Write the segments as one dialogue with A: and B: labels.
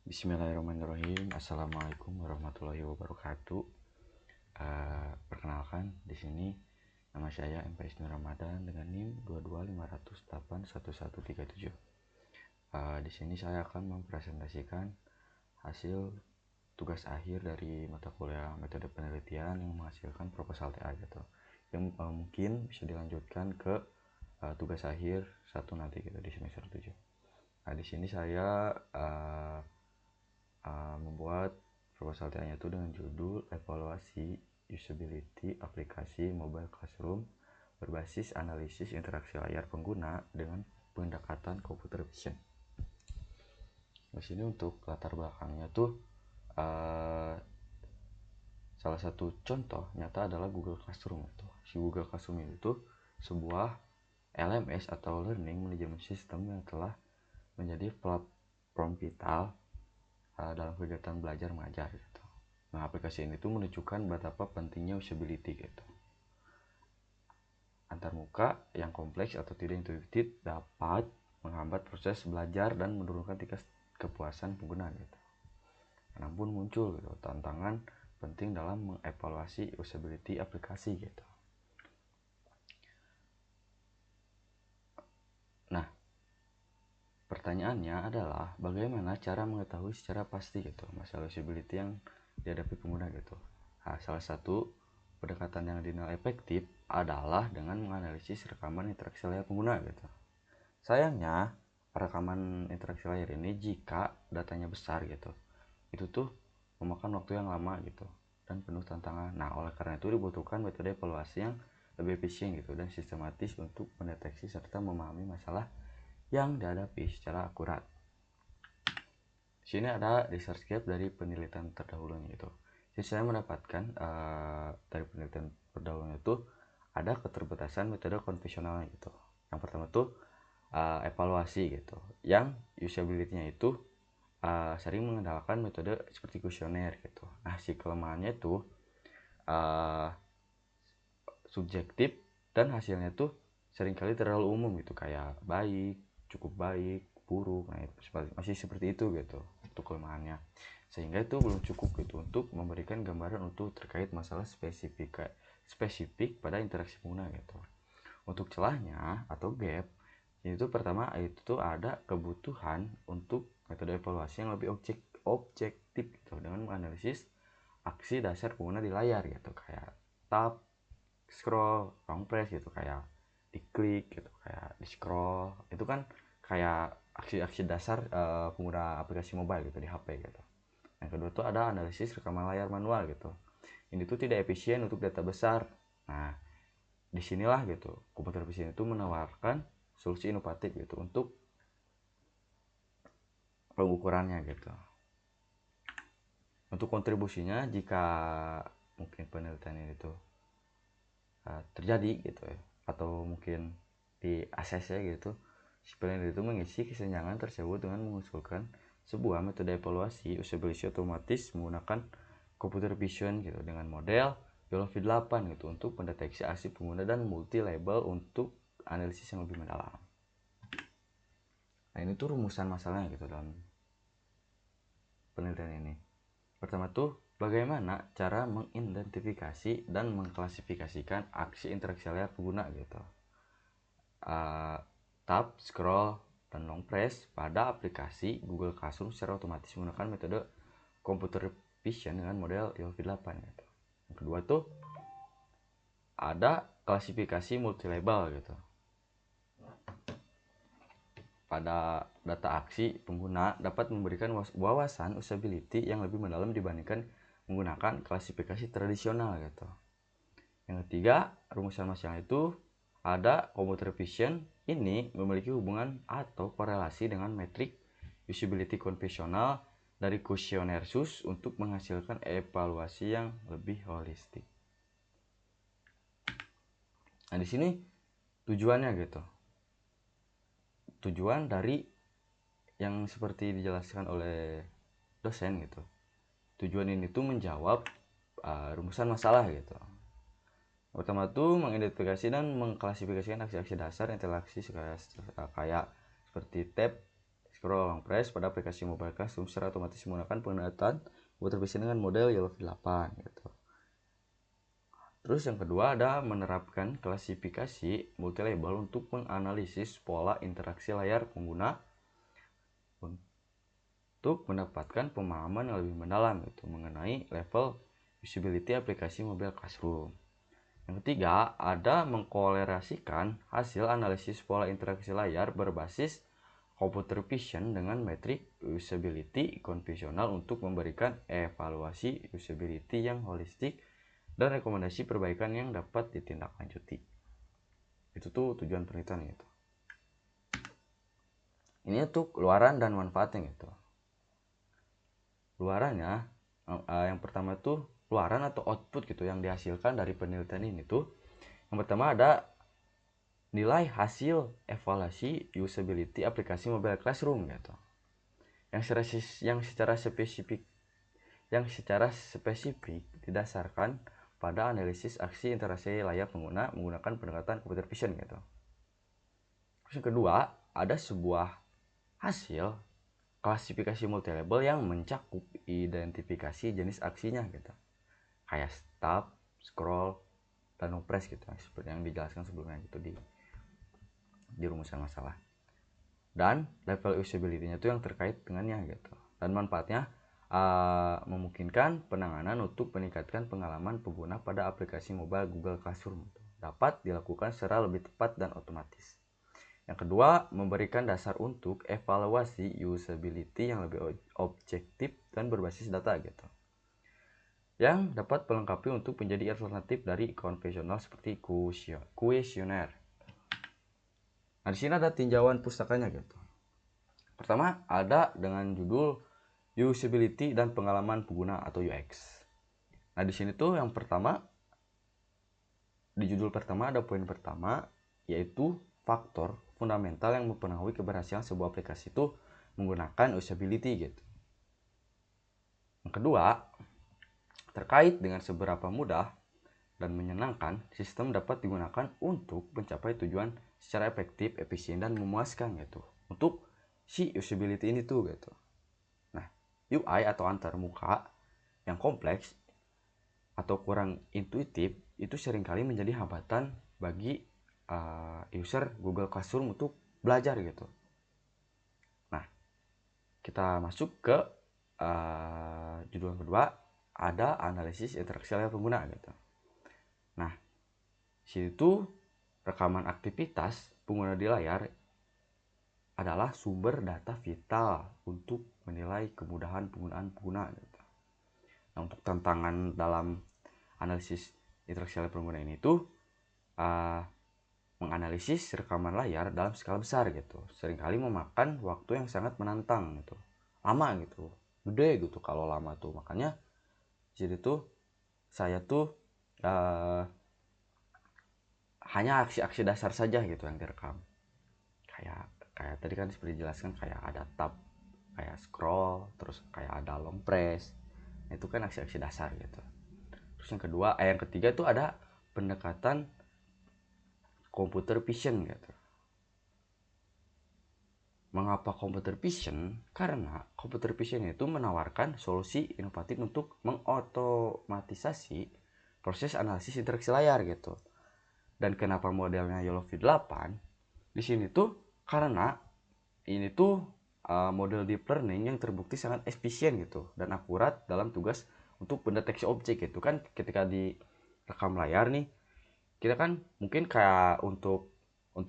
A: Bismillahirrahmanirrahim. Assalamualaikum warahmatullahi wabarakatuh. Perkenalkan, di sini nama saya MP Isnu Ramadan dengan NIM 225081137. Di sini saya akan mempresentasikan hasil tugas akhir dari mata kuliah metode penelitian yang menghasilkan proposal TA gitu. Yang mungkin bisa dilanjutkan ke tugas akhir satu nanti gitu di semester 7. Di sini saya membuat proposal TA-nya itu dengan judul evaluasi usability aplikasi mobile classroom berbasis analisis interaksi layar pengguna dengan pendekatan computer vision. Di sini untuk latar belakangnya tuh salah satu contoh nyata adalah Google Classroom itu. Si Google Classroom itu sebuah LMS atau Learning Management System yang telah menjadi platform vital dalam kegiatan belajar mengajar gitu. Nah, aplikasi ini tuh menunjukkan betapa pentingnya usability gitu. Antarmuka yang kompleks atau tidak intuitif dapat menghambat proses belajar dan menurunkan tingkat kepuasan pengguna gitu. Namun muncul gitu tantangan penting dalam mengevaluasi usability aplikasi gitu. Nah, pertanyaannya adalah bagaimana cara mengetahui secara pasti gitu masalah usability yang dihadapi pengguna gitu. Nah, salah satu pendekatan yang dinilai efektif adalah dengan menganalisis rekaman interaksi layar pengguna gitu. Sayangnya, rekaman interaksi layar ini jika datanya besar gitu, itu tuh memakan waktu yang lama gitu dan penuh tantangan. Nah, oleh karena itu dibutuhkan metode evaluasi yang lebih efisien gitu dan sistematis untuk mendeteksi serta memahami masalah yang dihadapi secara akurat. Di sini ada research gap dari penelitian terdahulunya itu. Jadi saya mendapatkan dari penelitian terdahulunya itu ada keterbatasan metode konvensionalnya gitu. Yang pertama tuh evaluasi gitu. Yang usability-nya itu sering mengandalkan metode seperti kuesioner gitu. Nah, si kelemahannya itu subjektif dan hasilnya tuh seringkali terlalu umum gitu, kayak baik, cukup baik, buruk. Nah, itu masih seperti itu gitu untuk kelemahannya, sehingga itu belum cukup gitu untuk memberikan gambaran untuk terkait masalah spesifik pada interaksi pengguna gitu. Untuk celahnya atau gap itu pertama itu tuh ada kebutuhan untuk metode evaluasi yang lebih objektif gitu dengan menganalisis aksi dasar pengguna di layar gitu, kayak tap, scroll, long press gitu, kayak diklik gitu, kayak di scroll. Itu kan kayak aksi-aksi dasar pengguna aplikasi mobile gitu di HP gitu. Yang kedua tuh ada analisis rekaman layar manual gitu. Ini tuh tidak efisien untuk data besar. Nah, disinilah gitu computer vision itu menawarkan solusi inovatif gitu untuk pengukurannya gitu. Untuk kontribusinya, jika mungkin penelitian ini tuh terjadi gitu ya, atau mungkin di ACC gitu, si peneliti itu mengisi kesenjangan tersebut dengan mengusulkan sebuah metode evaluasi usability otomatis menggunakan computer vision gitu dengan model YOLOv 8 gitu untuk mendeteksi aksi pengguna dan multi label untuk analisis yang lebih mendalam. Nah, ini tuh rumusan masalahnya gitu dalam penelitian ini. Pertama tuh, bagaimana cara mengidentifikasi dan mengklasifikasikan aksi interaksi layar pengguna gitu. Tap, scroll, dan long press pada aplikasi Google Classroom secara otomatis menggunakan metode computer vision dengan model YOLOv 8 gitu. Yang kedua tuh ada klasifikasi multilabel gitu. Pada data aksi pengguna dapat memberikan wawasan usability yang lebih mendalam dibandingkan menggunakan klasifikasi tradisional gitu. Yang ketiga, rumusan masalah itu ada computer vision ini memiliki hubungan atau korelasi dengan metrik usability konvensional dari kuesioner SUS untuk menghasilkan evaluasi yang lebih holistik. Nah, di sini tujuannya gitu. Tujuan dari yang seperti dijelaskan oleh dosen gitu. Tujuan ini tuh menjawab rumusan masalah gitu. Pertama tuh mengidentifikasi dan mengklasifikasikan aksi-aksi dasar interaksi kayak seperti tap, scroll, long press pada aplikasi mobile classroom secara otomatis menggunakan pendataan computer vision dengan model YellowFit 8 gitu. Terus yang kedua ada menerapkan klasifikasi multilabel untuk menganalisis pola interaksi layar pengguna untuk mendapatkan pemahaman yang lebih mendalam gitu mengenai level usability aplikasi mobile classroom. Yang ketiga, ada mengkolerasikan hasil analisis pola interaksi layar berbasis computer vision dengan metrik usability konvensional untuk memberikan evaluasi usability yang holistik dan rekomendasi perbaikan yang dapat ditindaklanjuti. Itu tuh tujuan penelitian gitu. Ini tuh luaran dan manfaatnya gitu. Luarannya yang pertama tuh luaran atau output gitu yang dihasilkan dari penelitian ini tuh yang pertama ada nilai hasil evaluasi usability aplikasi mobile classroom gitu yang secara spesifik didasarkan pada analisis aksi interaksi layar pengguna menggunakan pendekatan computer vision gitu. Terus yang kedua ada sebuah hasil klasifikasi multilabel yang mencakup identifikasi jenis aksinya gitu kayak stop, scroll, dan long press gitu seperti yang dijelaskan sebelumnya gitu di rumusan masalah. Dan level usability-nya itu yang terkait dengannya gitu. Dan manfaatnya memungkinkan penanganan untuk meningkatkan pengalaman pengguna pada aplikasi mobile Google Classroom gitu. Dapat dilakukan secara lebih tepat dan otomatis. Yang kedua, memberikan dasar untuk evaluasi usability yang lebih objektif dan berbasis data gitu. Yang dapat melengkapi untuk menjadi alternatif dari konvensional seperti kuesioner. Nah, di sini ada tinjauan pustakanya gitu. Pertama, ada dengan judul Usability dan Pengalaman Pengguna atau UX. Nah, di sini tuh yang pertama di judul pertama ada poin pertama yaitu faktor fundamental yang mempengaruhi keberhasilan sebuah aplikasi itu menggunakan usability gitu. Yang kedua, terkait dengan seberapa mudah dan menyenangkan sistem dapat digunakan untuk mencapai tujuan secara efektif, efisien, dan memuaskan gitu. Untuk si usability ini tuh gitu. Nah, UI atau antarmuka yang kompleks atau kurang intuitif itu seringkali menjadi hambatan bagi user Google Classroom untuk belajar gitu. Nah, kita masuk ke judul kedua, ada analisis interaksi layar pengguna gitu. Nah, situ rekaman aktivitas pengguna di layar adalah sumber data vital untuk menilai kemudahan penggunaan pengguna gitu. Nah, untuk tantangan dalam analisis interaksi layar pengguna ini tuh menganalisis rekaman layar dalam skala besar gitu. Seringkali memakan waktu yang sangat menantang gitu. Lama gitu. Gede gitu kalau lama tuh. Makanya jadi tuh saya tuh hanya aksi-aksi dasar saja gitu yang direkam. Kayak tadi kan seperti dijelaskan kayak ada tab, kayak scroll, terus kayak ada long press. Itu kan aksi-aksi dasar gitu. Terus yang ketiga tuh ada pendekatan computer vision gitu. Mengapa computer vision? Karena computer vision itu menawarkan solusi inovatif untuk mengotomatisasi proses analisis interaksi layar gitu. Dan kenapa modelnya YellowFit 8? Di sini tuh karena ini tuh model deep learning yang terbukti sangat efisien gitu dan akurat dalam tugas untuk mendeteksi objek gitu kan. Ketika di rekam layar nih, kita kan mungkin kayak untuk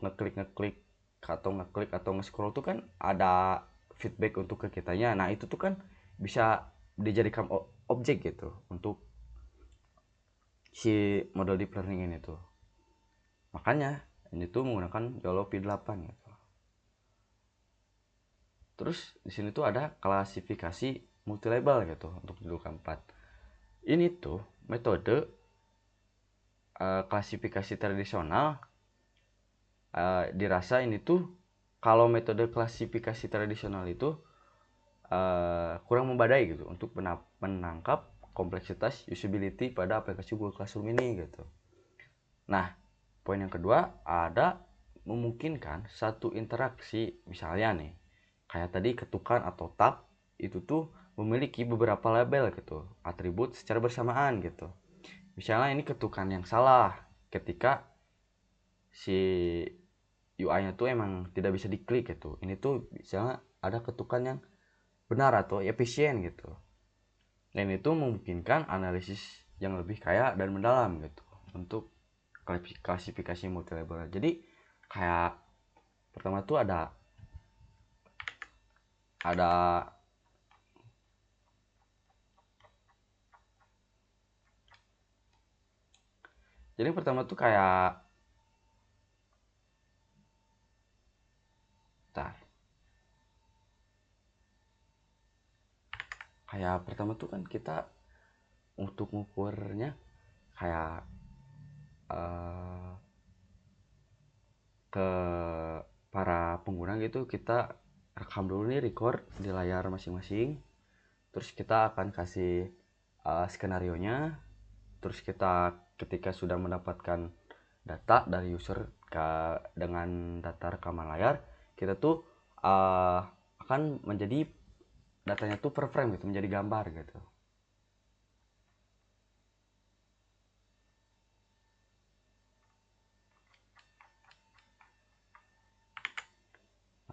A: ngeklik atau nge-scroll tuh kan ada feedback untuk ke kitanya. Nah, itu tuh kan bisa dijadikan objek gitu untuk si model deep learning ini tuh. Makanya ini tuh menggunakan YellowFit 8 gitu. Terus di sini tuh ada klasifikasi multilabel gitu untuk judul keempat. Ini tuh metode klasifikasi tradisional. Dirasa ini tuh kalau metode klasifikasi tradisional itu kurang membadai gitu untuk menangkap kompleksitas usability pada aplikasi Google Classroom ini gitu. Nah, poin yang kedua ada memungkinkan satu interaksi misalnya nih kayak tadi ketukan atau tab itu tuh memiliki beberapa label gitu, atribut secara bersamaan gitu. Misalnya ini ketukan yang salah ketika si UI-nya tuh emang tidak bisa diklik gitu. Ini tuh misalnya ada ketukan yang benar atau efisien gitu. Dan itu memungkinkan analisis yang lebih kaya dan mendalam gitu untuk klasifikasi multilabel. Jadi kayak pertama tuh ada jadi pertama tuh kayak tar, kayak pertama tuh kan kita untuk ngukurnya kayak uh, ke para pengguna gitu, kita rekam dulu nih, record di layar masing-masing, terus kita akan kasih skenario nya, terus kita ketika sudah mendapatkan data dari user dengan data rekaman layar, kita tuh akan menjadi datanya tuh per frame gitu, menjadi gambar gitu.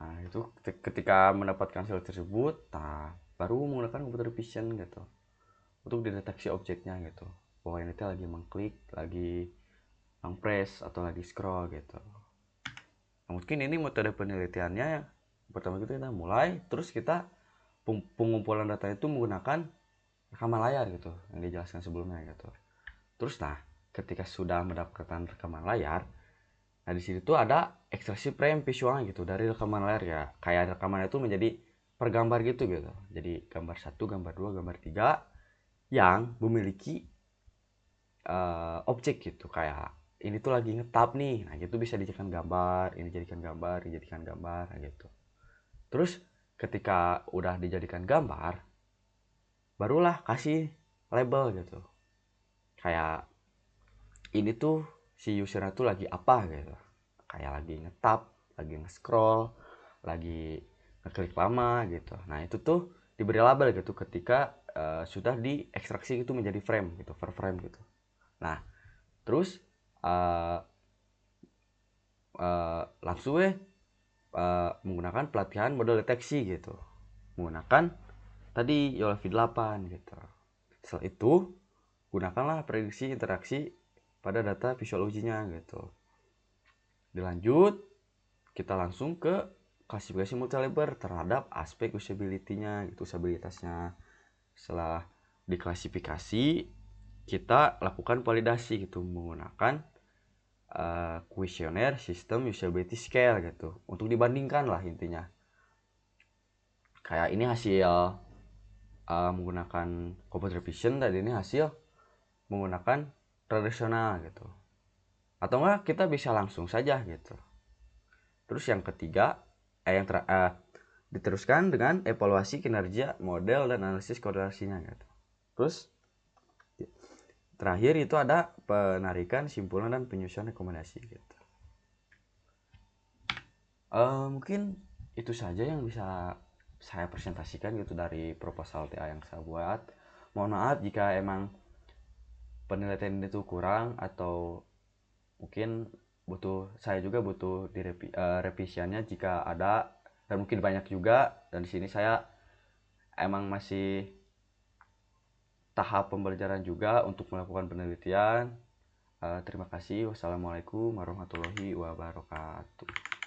A: Nah itu ketika mendapatkan hasil tersebut, nah baru menggunakan computer vision gitu untuk dideteksi objeknya gitu, bahwa ini lagi mengklik, lagi mengpress atau lagi scroll gitu. Nah, mungkin ini metode penelitiannya. Pertama kita mulai, terus kita pengumpulan data itu menggunakan rekaman layar gitu yang dijelaskan sebelumnya gitu. Terus nah ketika sudah mendapatkan rekaman layar, nah di situ tuh ada ekstraksi frame visual gitu dari rekaman layar ya, kayak rekaman itu menjadi per gambar gitu gitu. Jadi gambar 1, gambar 2, gambar 3 yang memiliki objek gitu, kayak ini tuh lagi ngetap nih, nah gitu bisa dijadikan gambar, ini dijadikan gambar gitu. Terus ketika udah dijadikan gambar, barulah kasih label gitu, kayak ini tuh si usernya tuh lagi apa gitu, kayak lagi ngetap, lagi nge-scroll, lagi ngeklik lama gitu. Nah itu tuh diberi label gitu ketika sudah diekstraksi itu menjadi frame gitu, per frame gitu. Nah terus langsung menggunakan pelatihan model deteksi gitu, menggunakan tadi YOLOV 8 gitu. Setelah itu gunakanlah prediksi interaksi pada data visual ujinya gitu. Dilanjut kita langsung ke klasifikasi multilabel terhadap aspek usability-nya gitu, usabilitasnya. Setelah diklasifikasi, kita lakukan validasi gitu menggunakan kuesioner sistem usability scale gitu untuk dibandingkan lah intinya. Kayak ini hasil menggunakan computer vision, tadi ini hasil menggunakan tradisional gitu. Atau enggak kita bisa langsung saja gitu. Terus yang ketiga diteruskan dengan evaluasi kinerja model dan analisis korelasinya gitu. Terus terakhir itu ada penarikan simpulan dan penyusunan rekomendasi gitu. Mungkin itu saja yang bisa saya presentasikan gitu dari proposal TA yang saya buat. Mohon maaf jika emang penelitian itu kurang atau mungkin saya juga butuh revisiannya jika ada, dan mungkin banyak juga. Dan di sini saya emang masih tahap pembelajaran juga untuk melakukan penelitian. Terima kasih. Wassalamualaikum warahmatullahi wabarakatuh.